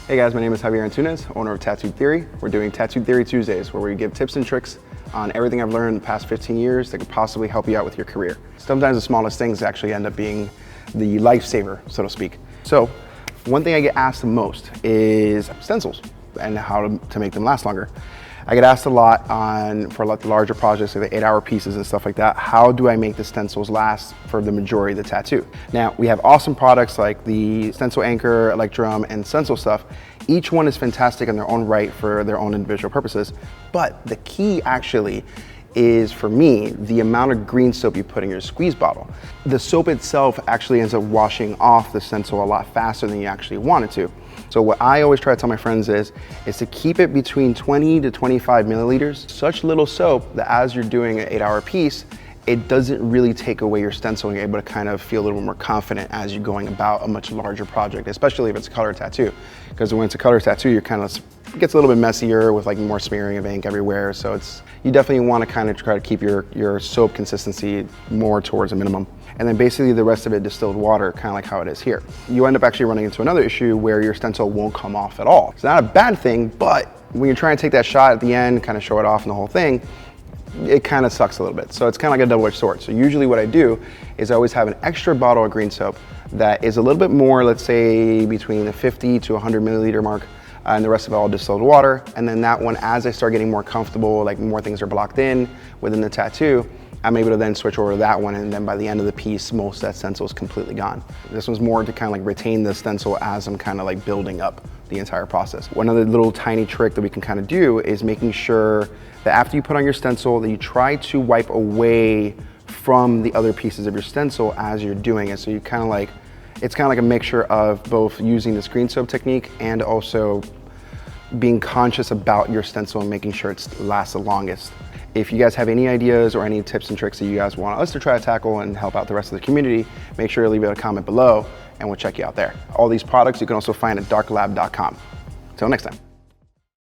Hey guys, my name is Javier Antunez, owner of Tattooed Theory. We're doing Tattooed Theory Tuesdays, where we give tips and tricks on everything I've learned in the past 15 years that could possibly help you out with your career. Sometimes the smallest things actually end up being the lifesaver, so to speak. So, one thing I get asked the most is stencils and how to make them last longer. I get asked a lot for like the larger projects, like the 8-hour pieces and stuff like that. How do I make the stencils last for the majority of the tattoo? Now, we have awesome products like the Stencil Anchor, Electrum, and Stencil Stuff. Each one is fantastic in their own right for their own individual purposes. But the key actually is, for me, the amount of green soap you put in your squeeze bottle. The soap itself actually ends up washing off the stencil a lot faster than you actually want it to. So what I always try to tell my friends is to keep it between 20 to 25 milliliters. Such little soap that as you're doing an 8-hour piece, it doesn't really take away your stencil, and you're able to kind of feel a little more confident as you're going about a much larger project, especially if it's a color tattoo. Because when it's a color tattoo, it gets a little bit messier with like more smearing of ink everywhere. So you definitely want to kind of try to keep your soap consistency more towards a minimum. And then basically the rest of it distilled water, kind of like how it is here. You end up actually running into another issue where your stencil won't come off at all. It's not a bad thing, but when you're trying to take that shot at the end, kind of show it off and the whole thing, it kind of sucks a little bit. So it's kind of like a double-edged sword. So usually what I do is I always have an extra bottle of green soap that is a little bit more, let's say between the 50 to 100 milliliter mark, and the rest of it all distilled water. And then that one, as I start getting more comfortable, like more things are blocked in within the tattoo, I'm able to then switch over to that one, and then by the end of the piece, most of that stencil is completely gone. This one's more to kind of like retain the stencil as I'm kind of like building up the entire process. One other little tiny trick that we can kind of do is making sure that after you put on your stencil that you try to wipe away from the other pieces of your stencil as you're doing it. So you kind of like, it's kind of like a mixture of both using this green soap technique and also being conscious about your stencil and making sure it lasts the longest. If you guys have any ideas or any tips and tricks that you guys want us to try to tackle and help out the rest of the community, make sure to leave a comment below and we'll check you out there. All these products you can also find at darklab.com. Until next time.